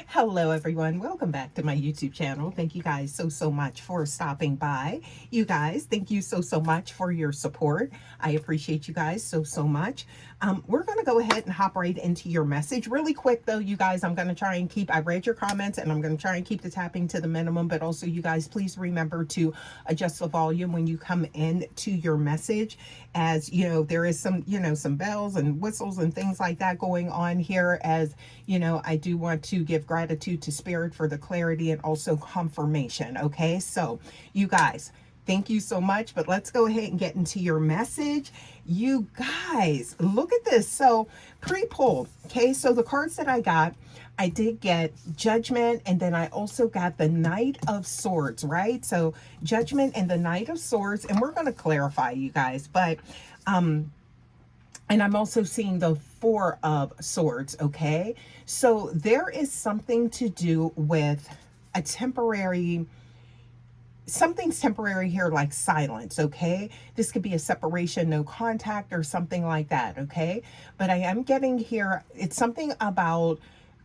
Hello, everyone. Welcome back to my YouTube channel. Thank you guys so much for stopping by. You guys, thank you so much for your support. I appreciate you guys so much. We're going to go ahead and hop right into your message really quick, though. You guys, I'm going to try and keep, I read your comments and I'm going to try and keep the tapping to the minimum, but also you guys, please remember to adjust the volume when you come in to your message. As you know, there is some, some bells and whistles and things like that going on here. As you know, I do want to give gratitude to Spirit for the clarity and also confirmation. Okay, so you guys, thank you so much, but let's go ahead and get into your message. You guys, look at this. So pre-pull, okay, so the cards that I did get Judgment, and then I also got the Knight of Swords, right? So Judgment and the Knight of Swords, and we're going to clarify, you guys, but and I'm also seeing the Four of Swords, okay? So there is something to do with a temporary, something's temporary here, like silence, okay? This could be a separation, no contact, or something like that, okay? But I am getting here, it's something about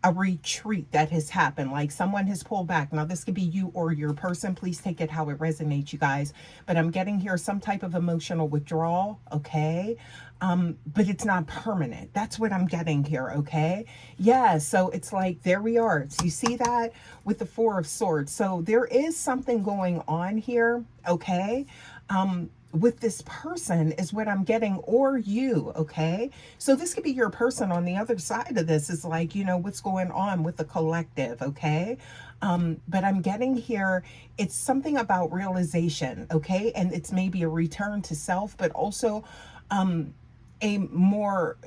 a retreat that has happened, like someone has pulled back. Now this could be you or your person. Please take it how it resonates, you guys. But I'm getting here some type of emotional withdrawal, okay? But it's not permanent. That's what I'm getting here, okay? Yeah, so it's like, there we are. So you see that with the Four of Swords. So there is something going on here, okay? With this person is what I'm getting, or you, okay? So this could be your person on the other side of this. Is like, what's going on with the collective, okay? But I'm getting here, it's something about realization, okay? And it's maybe a return to self, but also a more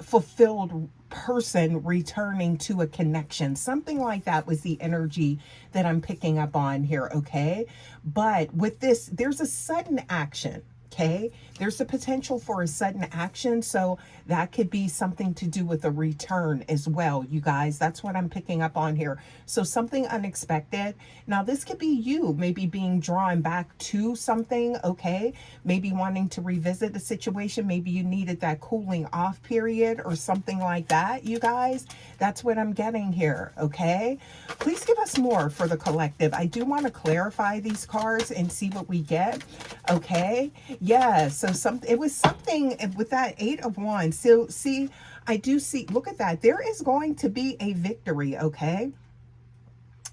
fulfilled person returning to a connection. Something like that was the energy that I'm picking up on here, okay? But with this, there's a sudden action, okay? There's a potential for a sudden action, so that could be something to do with a return as well, you guys. That's what I'm picking up on here. So something unexpected. Now, this could be you maybe being drawn back to something, okay? Maybe wanting to revisit the situation. Maybe you needed that cooling off period or something like that, you guys. That's what I'm getting here, okay? Please give us more for the collective. I do want to clarify these cards and see what we get, okay? Yeah, so it was something with that Eight of Wands. So see, I do see, look at that. There is going to be a victory, okay?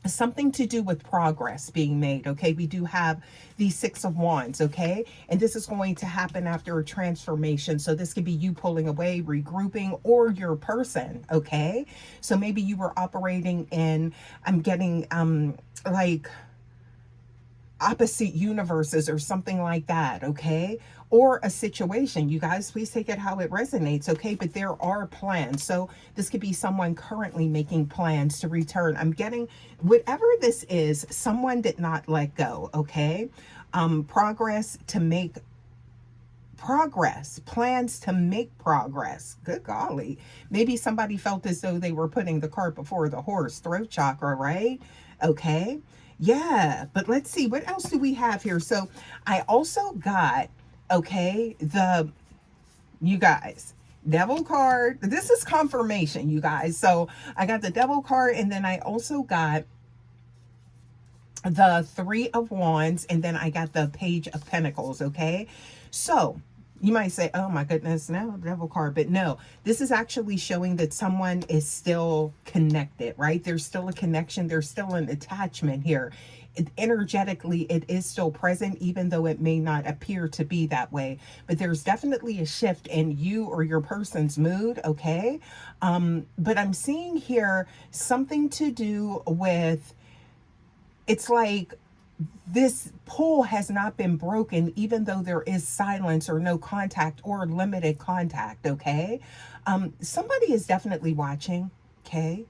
Something to do with progress being made, okay? We do have the Six of Wands, okay? And this is going to happen after a transformation. So this could be you pulling away, regrouping, or your person, okay? So maybe you were operating in, I'm getting like opposite universes or something like that, okay? Or a situation. You guys, please take it how it resonates, okay? But there are plans. So this could be someone currently making plans to return. I'm getting, whatever this is, someone did not let go, okay? Progress to make progress, plans to make progress. Good golly. Maybe somebody felt as though they were putting the cart before the horse, throat chakra, right? Okay. Yeah, but let's see, what else do we have here? So I also got, okay, you guys, Devil card. This is confirmation, you guys. So I got the Devil card, and then I also got the Three of Wands, and then I got the Page of Pentacles, okay? So you might say, oh my goodness, no, Devil card. But no, this is actually showing that someone is still connected, right? There's still a connection. There's still an attachment here. Energetically, it is still present, even though it may not appear to be that way. But there's definitely a shift in you or your person's mood, okay? But I'm seeing here something to do with, it's like this pull has not been broken, even though there is silence or no contact or limited contact, okay? Somebody is definitely watching, okay?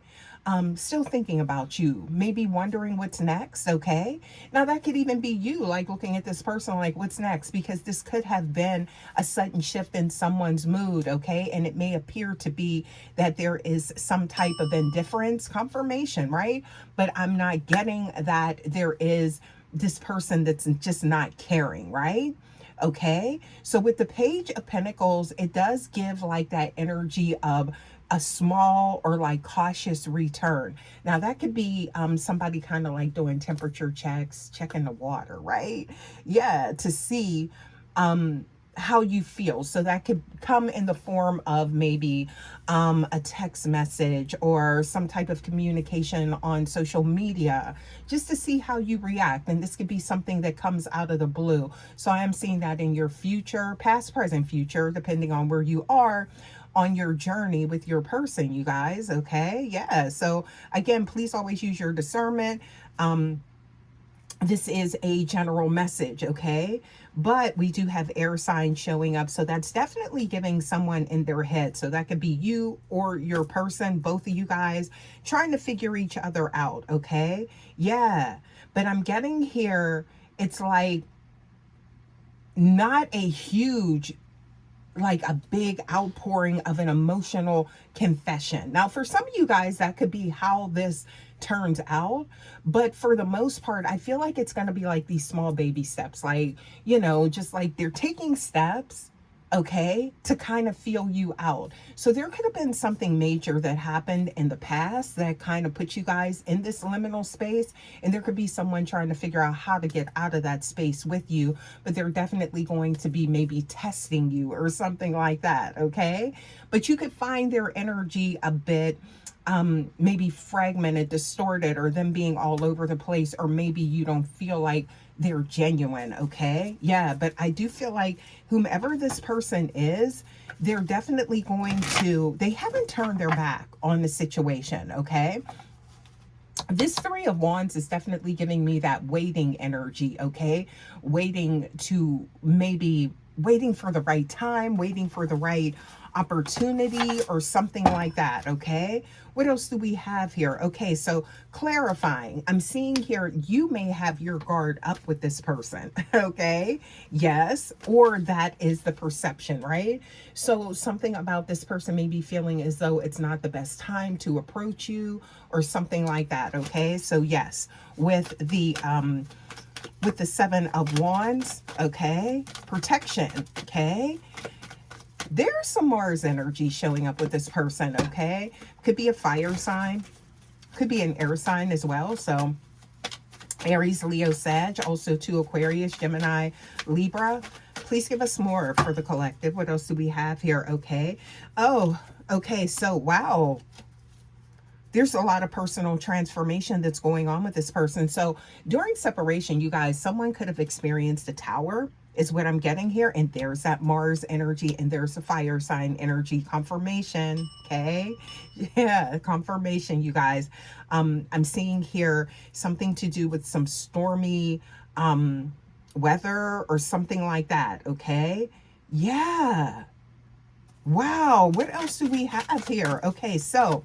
Still thinking about you, maybe wondering what's next, okay? Now that could even be you, like looking at this person like, what's next? Because this could have been a sudden shift in someone's mood, okay? And it may appear to be that there is some type of indifference, confirmation, right? But I'm not getting that there is this person that's just not caring, right? Okay, so with the Page of Pentacles, it does give like that energy of a small or like cautious return. Now that could be somebody kind of like doing temperature checks, checking the water, right? Yeah, to see how you feel. So that could come in the form of maybe a text message or some type of communication on social media, just to see how you react. And this could be something that comes out of the blue. So I am seeing that in your future, past, present, future, depending on where you are on your journey with your person, you guys. Okay. Yeah. So again, please always use your discernment. This is a general message, okay? But we do have air signs showing up. So that's definitely giving someone in their head. So that could be you or your person, both of you guys trying to figure each other out, okay? Yeah. But I'm getting here, it's like not a huge, like a big outpouring of an emotional confession. Now, for some of you guys, that could be how this turns out. But for the most part, I feel like it's going to be like these small baby steps, like, you know, just like they're taking steps, okay, to kind of feel you out. So there could have been something major that happened in the past that kind of put you guys in this liminal space. And there could be someone trying to figure out how to get out of that space with you, but they're definitely going to be maybe testing you or something like that, okay? But you could find their energy a bit maybe fragmented, distorted, or them being all over the place, or maybe you don't feel like they're genuine, okay? Yeah, but I do feel like whomever this person is, they're definitely going to, they haven't turned their back on the situation, okay? This Three of Wands is definitely giving me that waiting energy, okay? Waiting to maybe waiting for the right time, waiting for the right opportunity or something like that, okay? What else do we have here? Okay, so clarifying. I'm seeing here you may have your guard up with this person, okay? Yes, or that is the perception, right? So something about this person may be feeling as though it's not the best time to approach you or something like that, okay? So yes, with the Seven of Wands, okay? Protection, okay? There's some Mars energy showing up with this person, okay? Could be a fire sign. Could be an air sign as well. So Aries, Leo, Sag. Also to Aquarius, Gemini, Libra. Please give us more for the collective. What else do we have here? Okay. Oh, okay. So, wow. There's a lot of personal transformation that's going on with this person. So during separation, you guys, someone could have experienced a tower is what I'm getting here. And there's that Mars energy and there's the fire sign energy confirmation. Okay. Yeah. Confirmation, you guys. I'm seeing here something to do with some stormy, weather or something like that. Okay. Yeah. Wow. What else do we have here? Okay. So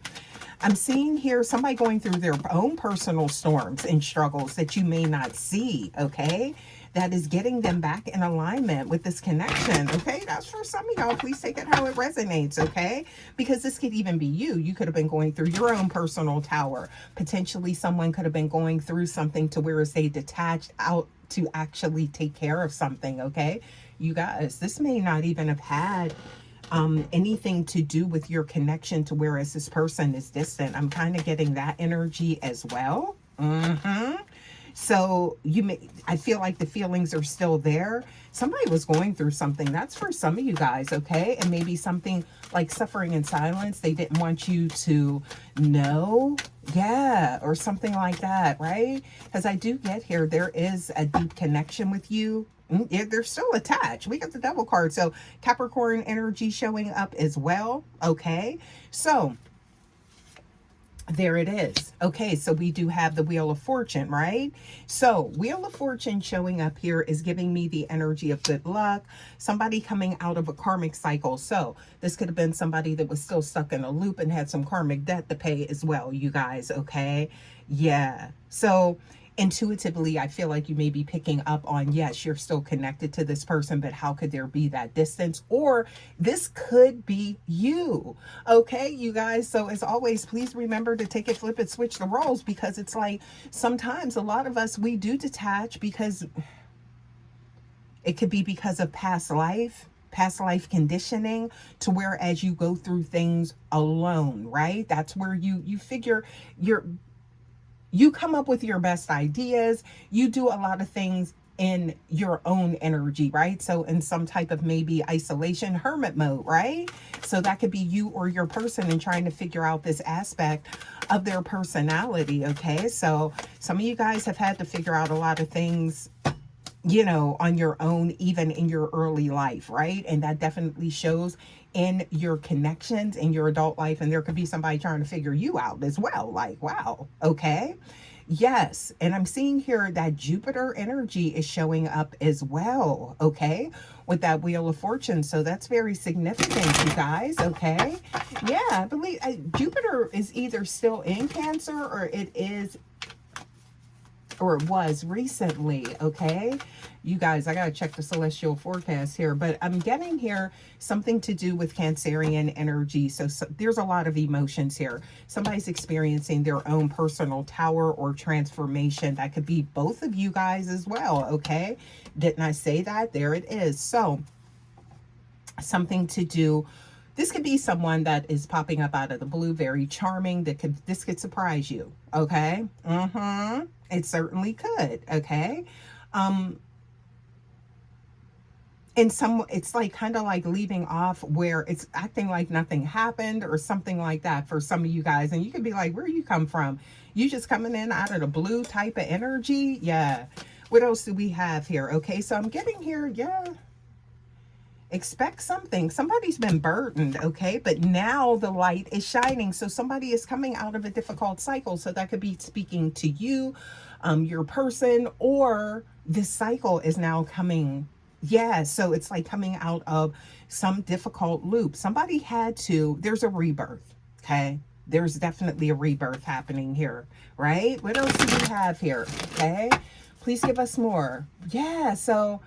I'm seeing here somebody going through their own personal storms and struggles that you may not see, okay? That is getting them back in alignment with this connection, okay? That's for some of y'all. Please take it how it resonates, okay? Because this could even be you. You could have been going through your own personal tower. Potentially someone could have been going through something to where they detached out to actually take care of something, okay? You guys, this may not even have had anything to do with your connection to whereas this person is distant. I'm kind of getting that energy as well. So I feel like the feelings are still there. Somebody was going through something. That's for some of you guys, okay? And maybe something like suffering in silence. They didn't want you to know. Yeah, or something like that, right? Because I do get here, there is a deep connection with you. Yeah, they're still attached. We got the Devil card. So Capricorn energy showing up as well. Okay. So there it is. Okay, so we do have the Wheel of Fortune, right? So Wheel of Fortune showing up here is giving me the energy of good luck, somebody coming out of a karmic cycle. So this could have been somebody that was still stuck in a loop and had some karmic debt to pay as well, you guys, okay? Yeah. So intuitively, I feel like you may be picking up on, yes, you're still connected to this person, but how could there be that distance? Or this could be you. Okay, you guys. So as always, please remember to take it, flip it, switch the roles, because it's like sometimes a lot of us, we do detach because it could be because of past life. past life conditioning, to where as you go through things alone, right? That's where you figure you're you come up with your best ideas. You do a lot of things in your own energy, right? So in some type of maybe isolation, hermit mode, right? So that could be you or your person and trying to figure out this aspect of their personality, okay? So some of you guys have had to figure out a lot of things, you know, on your own, even in your early life, right? And that definitely shows in your connections in your adult life. And there could be somebody trying to figure you out as well. Like, wow, okay. Yes. And I'm seeing here that Jupiter energy is showing up as well, okay, with that Wheel of Fortune. So that's very significant, you guys, okay? Yeah, I believe Jupiter is either still in Cancer, or it was recently, okay? You guys, I gotta check the celestial forecast here, but I'm getting here something to do with Cancerian energy. So there's a lot of emotions here. Somebody's experiencing their own personal tower or transformation. That could be both of you guys as well, okay? Didn't I say that? There it is. So something to do, this could be someone that is popping up out of the blue, very charming. This could surprise you, okay? It certainly could, okay? And it's like kind of like leaving off where it's acting like nothing happened or something like that for some of you guys. And you could be like, where you come from? You just coming in out of the blue type of energy? Yeah. What else do we have here? Okay, so I'm getting here, yeah. Expect something. Somebody's been burdened, okay? But now the light is shining. So somebody is coming out of a difficult cycle. So that could be speaking to you, your person, or this cycle is now coming. Yeah, so it's like coming out of some difficult loop. Somebody had to, there's a rebirth, okay? There's definitely a rebirth happening here, right? What else do we have here, okay? Please give us more. Yeah, so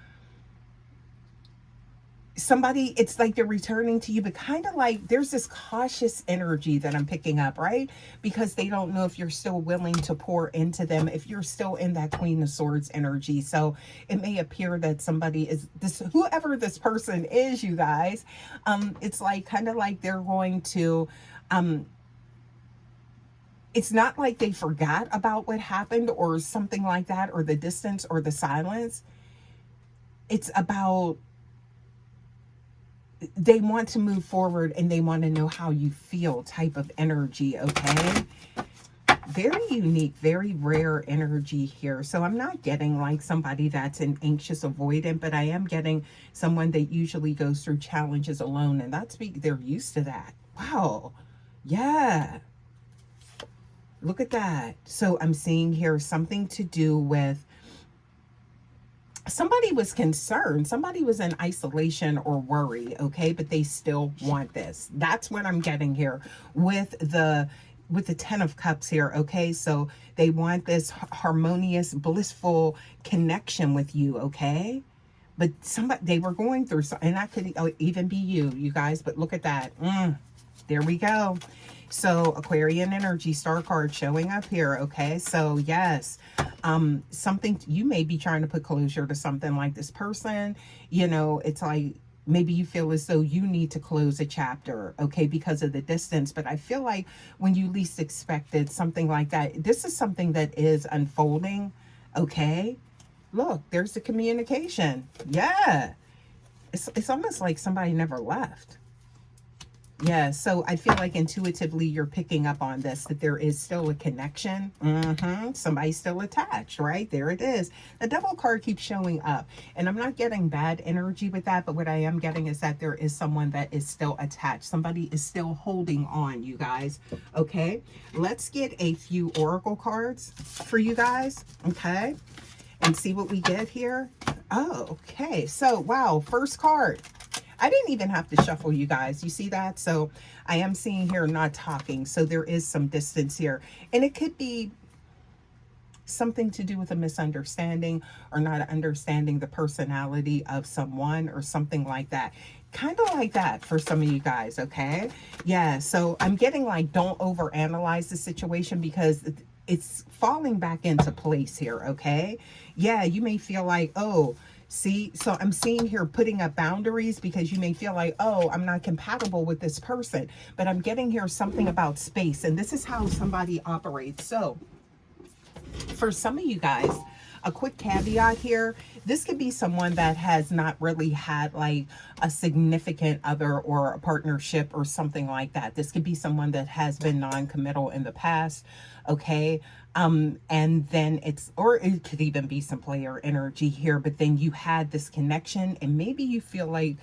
somebody, it's like they're returning to you, but kind of like there's this cautious energy that I'm picking up, right? Because they don't know if you're still willing to pour into them, if you're still in that Queen of Swords energy. So it may appear that somebody is this, whoever this person is, you guys, it's like kind of like they're going to, it's not like they forgot about what happened or something like that, or the distance or the silence. It's about, they want to move forward and they want to know how you feel type of energy, okay? Very unique, very rare energy here. So I'm not getting like somebody that's an anxious avoidant, but I am getting someone that usually goes through challenges alone, and they're used to that. Wow. Yeah. Look at that. So I'm seeing here something to do with somebody was concerned, somebody was in isolation or worry, okay, but they still want this. That's what I'm getting here with the 10 of Cups here, okay? So they want this harmonious, blissful connection with you, okay? But they were going through something, and that could even be you guys, but look at that. There we go. So Aquarian energy, star card showing up here, okay? So yes, something, you may be trying to put closure to something like this person. You know, it's like maybe you feel as though you need to close a chapter, okay, because of the distance. But I feel like when you least expected something like that, this is something that is unfolding, okay? Look, there's the communication. Yeah. It's almost like somebody never left. Yeah, so I feel like intuitively you're picking up on this, that there is still a connection. Somebody's still attached, right? There it is. The Devil card keeps showing up, and I'm not getting bad energy with that, but what I am getting is that there is someone that is still attached. Somebody is still holding on, you guys, okay? Let's get a few oracle cards for you guys, okay? And see what we get here. Oh, okay. So, wow, first card. I didn't even have to shuffle, you guys. You see that? So I am seeing here not talking. So there is some distance here. And it could be something to do with a misunderstanding or not understanding the personality of someone or something like that. Kind of like that for some of you guys, okay? Yeah, so I'm getting like, don't overanalyze the situation because it's falling back into place here, okay? Yeah, you may feel like, oh, See, so I'm seeing here putting up boundaries because you may feel like, oh, I'm not compatible with this person. But I'm getting here something about space. And this is how somebody operates. So for some of you guys, a quick caveat here, this could be someone that has not really had like a significant other or a partnership or something like that. This could be someone that has been non-committal in the past, okay? And then it's, or it could even be some player energy here, but then you had this connection and maybe you feel like,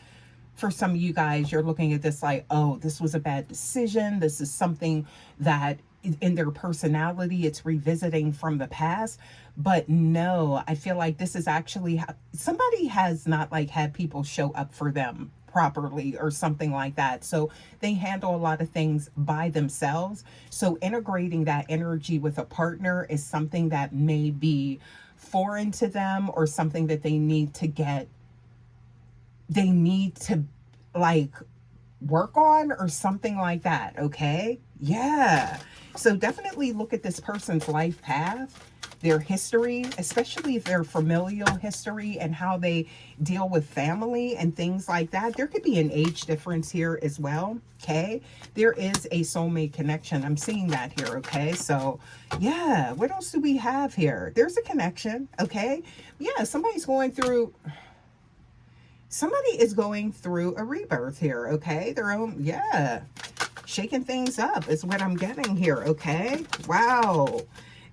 for some of you guys, you're looking at this like, oh, this was a bad decision. This is something that in their personality, it's revisiting from the past. But no, I feel like this is actually somebody has not like had people show up for them properly or something like that. So they handle a lot of things by themselves. So integrating that energy with a partner is something that may be foreign to them or something that they need to like work on or something like that. Okay. Yeah. So definitely look at this person's life path, their history, especially their familial history and how they deal with family and things like that. There could be an age difference here as well. Okay. There is a soulmate connection. I'm seeing that here. Okay. So yeah, what else do we have here? There's a connection. Okay. Yeah. Somebody is going through a rebirth here, okay? Their own, yeah. Shaking things up is what I'm getting here, okay? Wow.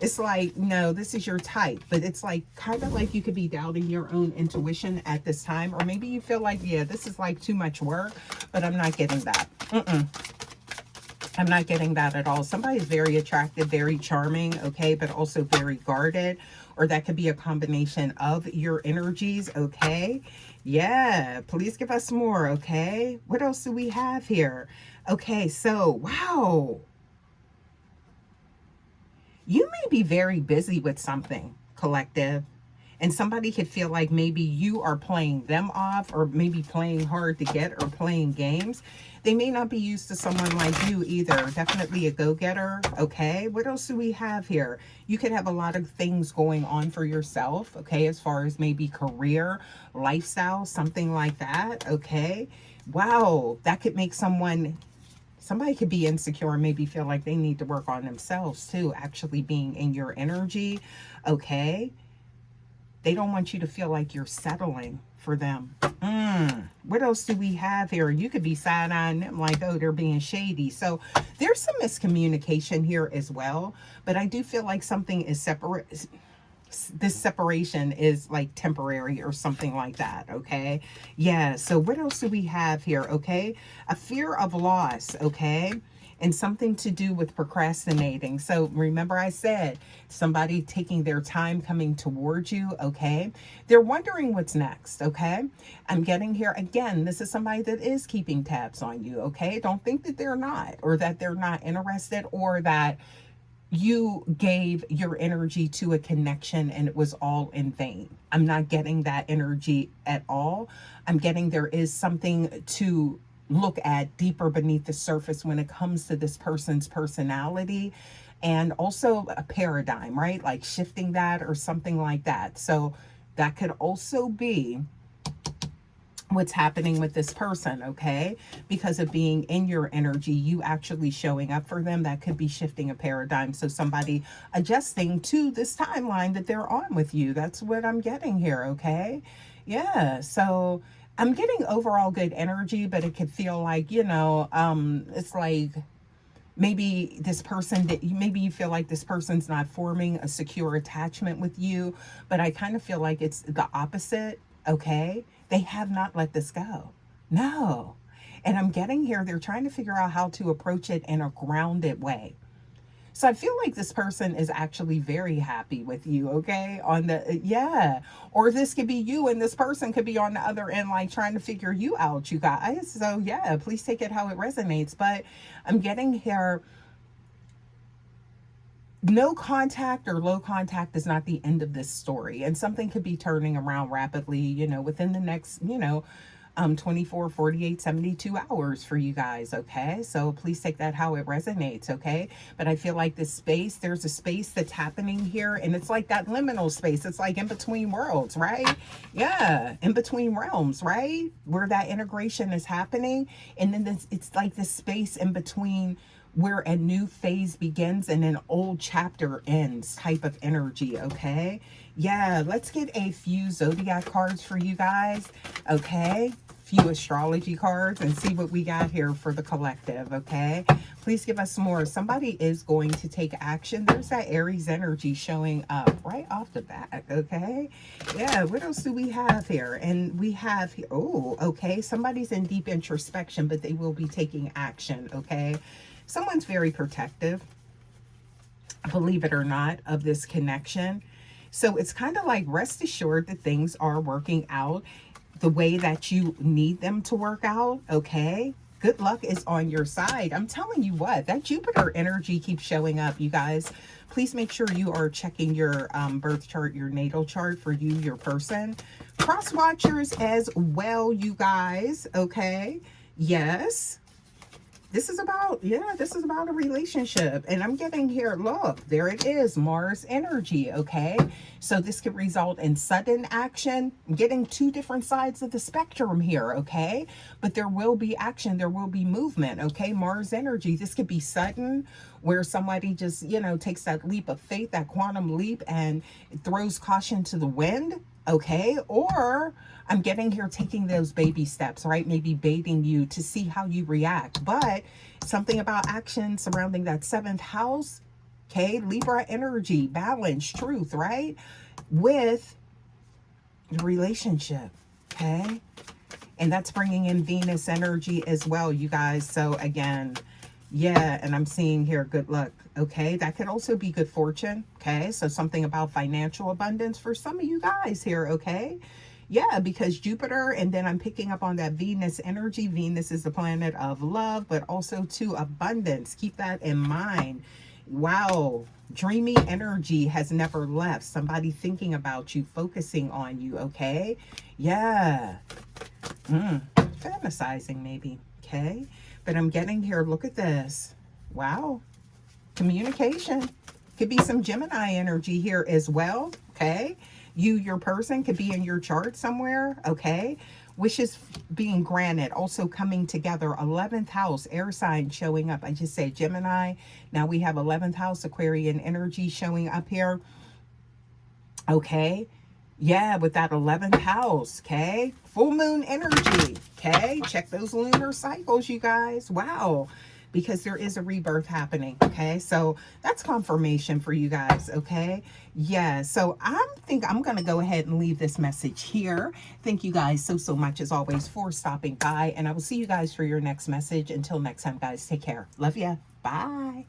It's like, no, this is your type, but it's like kind of like you could be doubting your own intuition at this time, or maybe you feel like, yeah, this is like too much work, but I'm not getting that. I'm not getting that at all. Somebody is very attractive, very charming, okay, but also very guarded, or that could be a combination of your energies, okay? Yeah, please give us more, okay? What else do we have here? Okay, so, wow. You may be very busy with something, collective. And somebody could feel like maybe you are playing them off or maybe playing hard to get or playing games. They may not be used to someone like you either. Definitely a go-getter. Okay. What else do we have here? You could have a lot of things going on for yourself. Okay. As far as maybe career, lifestyle, something like that. Okay. Wow. That could make somebody could be insecure and maybe feel like they need to work on themselves too, actually being in your energy. Okay. They don't want you to feel like you're settling for them. What else do we have here? You could be side-eyeing them like, oh, they're being shady. So there's some miscommunication here as well. But I do feel like something is separate. This separation is like temporary or something like that. Okay. Yeah. So what else do we have here? Okay. A fear of loss. Okay. And something to do with procrastinating. So remember I said somebody taking their time coming towards you, okay? They're wondering what's next, okay? I'm getting here again. This is somebody that is keeping tabs on you, okay? Don't think that they're not, or that they're not interested, or that you gave your energy to a connection and it was all in vain. I'm not getting that energy at all. I'm getting there is something to look at deeper beneath the surface when it comes to this person's personality, and also a paradigm, right? Like shifting that or something like that. So that could also be what's happening with this person, okay? Because of being in your energy, you actually showing up for them, that could be shifting a paradigm. So somebody adjusting to this timeline that they're on with you. That's what I'm getting here, okay? Yeah, so I'm getting overall good energy, but it could feel like, it's like maybe this person that maybe you feel like this person's not forming a secure attachment with you, but I kind of feel like it's the opposite, okay? They have not let this go. No. And I'm getting here, they're trying to figure out how to approach it in a grounded way. So I feel like this person is actually very happy with you, okay? Yeah. Or this could be you and this person could be on the other end, like trying to figure you out, you guys. So yeah, please take it how it resonates. But I'm getting here, no contact or low contact is not the end of this story. And something could be turning around rapidly, within the next, 24, 48, 72 hours for you guys, okay? So please take that how it resonates, okay? But I feel like this space, there's a space that's happening here, and it's like that liminal space. It's like in between worlds, right? Yeah, in between realms, right? Where that integration is happening. And then it's like this space in between where a new phase begins and an old chapter ends type of energy, okay? Yeah, let's get a few zodiac cards for you guys, okay? Few astrology cards and see what we got here for the collective, okay? Please give us more. Somebody is going to take action. There's that Aries energy showing up right off the bat, okay? Yeah, what else do we have here? And we have here, oh, okay, somebody's in deep introspection, but they will be taking action, okay? Someone's very protective, believe it or not, of this connection. So it's kind of like rest assured that things are working out the way that you need them to work out, okay? Good luck is on your side. I'm telling you what, that Jupiter energy keeps showing up, you guys. Please make sure you are checking your birth chart, your natal chart for you, your person. Cross watchers as well, you guys, okay? Yes. This is about, yeah, this is about a relationship. And I'm getting here, look, there it is, Mars energy, okay? So this could result in sudden action. I'm getting two different sides of the spectrum here, okay? But there will be action, there will be movement, okay? Mars energy, this could be sudden, where somebody just, you know, takes that leap of faith, that quantum leap, and throws caution to the wind, okay? Or I'm getting here taking those baby steps, right? Maybe baiting you to see how you react. But something about action surrounding that 7th house, okay? Libra energy, balance, truth, right? With the relationship, okay? And that's bringing in Venus energy as well, you guys. So again, yeah, and I'm seeing here good luck, okay? That could also be good fortune, okay? So something about financial abundance for some of you guys here, okay? Yeah, because Jupiter, and then I'm picking up on that Venus energy. Venus is the planet of love, but also to abundance. Keep that in mind. Wow, dreamy energy has never left. Somebody thinking about you, focusing on you, okay? Yeah. Fantasizing maybe, okay? But I'm getting here, look at this. Wow. Communication. Could be some Gemini energy here as well, okay? You, your person, could be in your chart somewhere, okay? Wishes being granted, also coming together. 11th house, air sign showing up. I just said Gemini. Now we have 11th house, Aquarian energy showing up here, okay? Yeah, with that 11th house, okay? Full moon energy, okay? Check those lunar cycles, you guys. Wow. Because there is a rebirth happening, okay? So that's confirmation for you guys, okay? Yeah, so I think I'm going to go ahead and leave this message here. Thank you guys so much, as always, for stopping by. And I will see you guys for your next message. Until next time, guys, take care. Love ya. Bye.